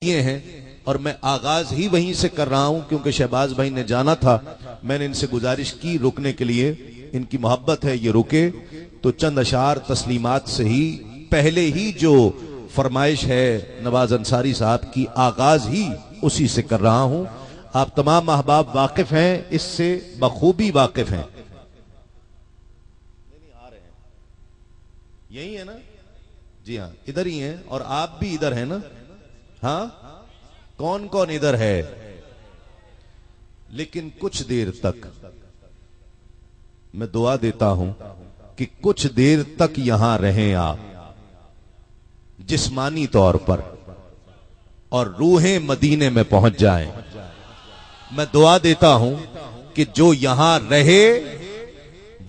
یہ ہیں اور میں آغاز ہی وہیں سے کر رہا ہوں کیونکہ شہباز بھائی نے جانا تھا. میں نے ان سے گزارش کی رکنے کے لیے، ان کی محبت ہے یہ رکے، تو چند اشعار تسلیمات سے ہی پہلے ہی جو فرمائش ہے نواز انصاری صاحب کی آغاز ہی اسی سے کر رہا ہوں. آپ تمام احباب واقف ہیں، اس سے بخوبی واقف ہیں. یہی ہے نا؟ جی ہاں ادھر ہی ہیں، اور آپ بھی ادھر ہیں نا؟ ہاں کون کون ادھر ہے؟ لیکن کچھ دیر تک میں دعا دیتا ہوں کہ کچھ دیر تک یہاں رہیں آپ جسمانی طور پر، اور روحیں مدینے میں پہنچ جائیں. میں دعا دیتا ہوں کہ جو یہاں رہے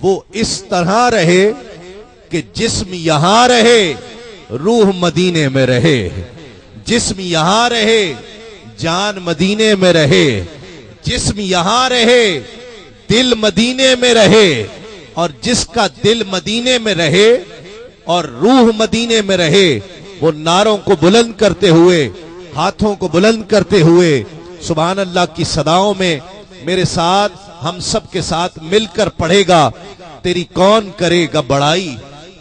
وہ اس طرح رہے کہ جسم یہاں رہے روح مدینے میں رہے، جسم یہاں رہے جان مدینے میں رہے، جسم یہاں رہے دل مدینے میں رہے. اور جس کا دل مدینے میں رہے اور روح مدینے میں رہے وہ نعروں کو بلند کرتے ہوئے، ہاتھوں کو بلند کرتے ہوئے سبحان اللہ کی صداؤں میں میرے ساتھ ہم سب کے ساتھ مل کر پڑھے گا، تیری کون کرے گا بڑائی.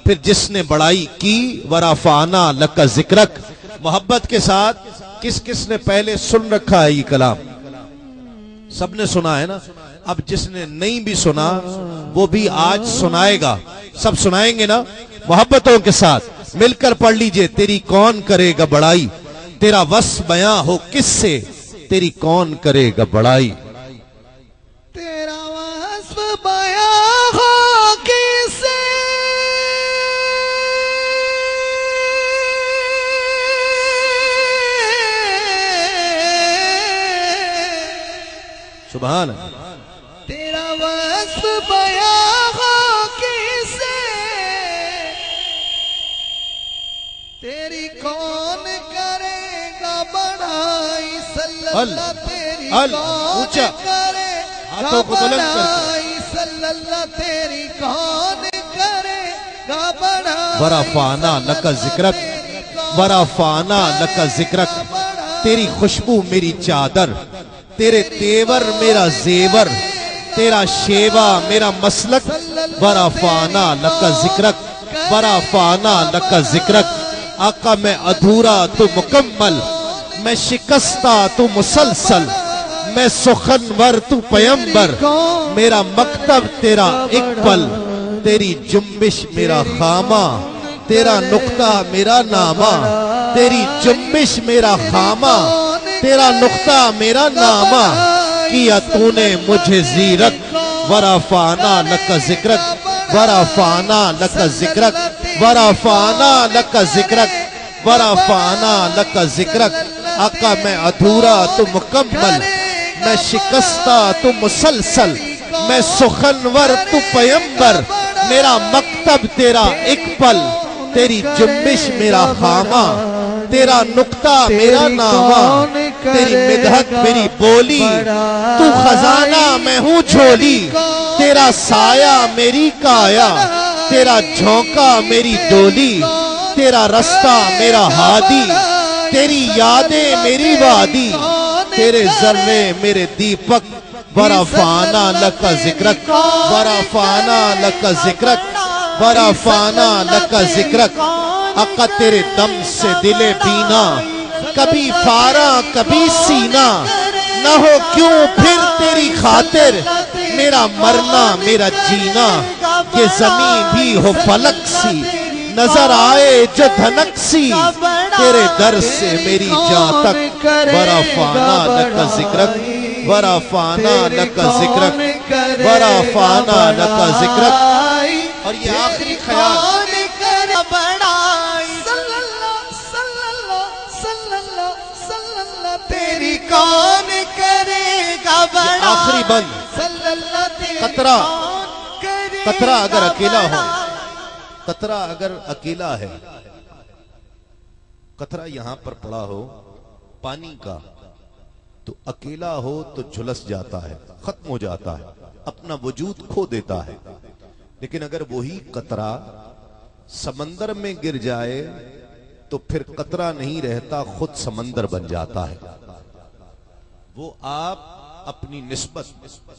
پھر جس نے بڑائی کی ورفعنا لک ذکرک. محبت کے ساتھ کس کس نے پہلے سن رکھا ہے یہ کلام؟ سب نے سنا ہے نا؟ اب جس نے نہیں بھی سنا وہ بھی آج سنائے گا. سب سنائیں گے نا؟ محبتوں کے ساتھ مل کر پڑھ لیجئے. تیری کون کرے گا بڑائی، تیرا وصف بیاں ہو کس سے، تیری کون کرے گا بڑائی. تیرا وصف بیاں ہو کس سے، سبحان تیرا وصف بیاں ہو کس سے، تیری کون کرے گا بڑائی. صلی اللہ تیری کون کرے گا بڑائی، صلی اللہ تیری کون کرے گا بڑائی. ورفعنا لک ذکرک، ورفعنا لک ذکرک. تیری خوشبو میری چادر، تیرے تیور میرا زیور، تیرا شیوا میرا مسلک. ورفعنا لک ذکرک، ورفعنا لک ذکرک. آقا میں ادھورا تو مکمل، میں شکستہ تو مسلسل، میں سخنور تو پیمبر. میرا مکتب تیرا اقبل، تیری جنبش میرا خامہ، تیرا نقطہ میرا نامہ. تیری جنبش میرا خامہ، تیرا نقطہ میرا نامہ. کیا تو نے مجھے زیرک، ورفعنا لک ذکرک، ورفعنا لک ذکرک، ورفعنا لک ذکرک، ورفعنا لک ذکرک. آقا میں ادھورا تو مکمل، میں شکستہ تو مسلسل، میں سخنور تو پیمبر. میرا مکتب تیرا اقبل، تیری جنبش میرا خامہ، تیرا نقطہ میرا نامہ. تیری مدحت میری بولی، تو خزانہ میں ہوں جھولی. تیرا سایہ میری کایا، تیرا جھونکا میری ڈولی. تیرا رستہ میرا ہادی، تیری یادیں میری وادی. تیرے ذرے میرے دیپک. ورفعنا لک ذکرک، ورفعنا لک ذکرک، ورفعنا لک ذکرک. آقا تیرے دم سے دل بینا، کبھی فارا کبھی سینا. نہ ہو کیوں پھر تیری خاطر میرا مرنا میرا جینا. یہ زمین بھی ہو فلک سی، نظر آئے جو دھنک سی. تیرے در سے میری جان تک. ورفعنا لک ذکرک، ورفعنا لک ذکرک، ورفعنا لک ذکرک. اور یہ آخری خیال تیری کون کرے گا بڑائی. آخری بند. قطرہ، قطرہ اگر اکیلا ہو، قطرہ اگر اکیلا ہے، قطرہ یہاں پر پڑا ہو پانی کا، تو اکیلا ہو تو جھلس جاتا ہے، ختم ہو جاتا ہے، اپنا وجود کھو دیتا ہے. لیکن اگر وہی قطرہ سمندر میں گر جائے تو پھر قطرہ نہیں رہتا، خود سمندر بن جاتا ہے۔ وہ آپ اپنی نسبت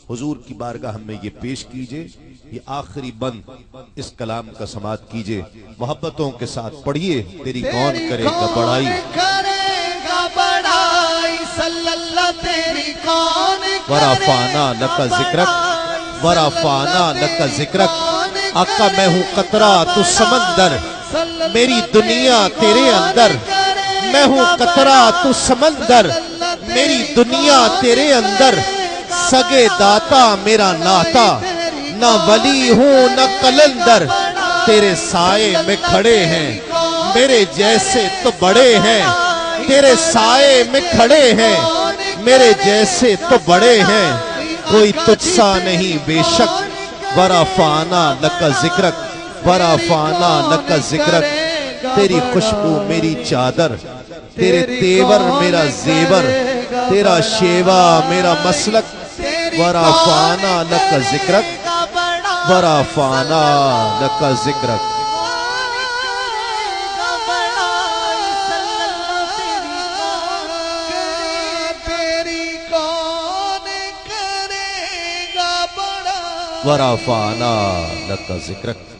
حضور کی بارگاہ میں یہ پیش کیجئے، یہ آخری بند اس کلام کا سماعت کیجئے، محبتوں کے ساتھ پڑھیے، تیری کون کرے گا بڑائی، صلی اللہ تیری کون ورفعنا لک ذکرک، ورفعنا لک ذکرک۔ آقا میں ہوں قطرہ تو سمندر، میری دنیا تیرے اندر، میں ہوں قطرہ تو سمندر، میری دنیا تیرے اندر، سگے داتا میرا ناتا، نہ ولی ہوں نہ قلندر، تیرے سائے میں کھڑے ہیں میرے جیسے تو بڑے ہیں، تیرے سائے میں کھڑے ہیں میرے جیسے تو بڑے ہیں، کوئی تجھ سا نہیں بے شک، ورفعنا لک ذکرک، ورفعنا لک ذکرک۔ تیری خوشبو میری چادر، تیرے تیور میرا زیور، تیرا شیوا میرا مسلک، ورفعنا لک ذکرک، ورفعنا لک ذکرک۔ ورفعنا لک ذکرک۔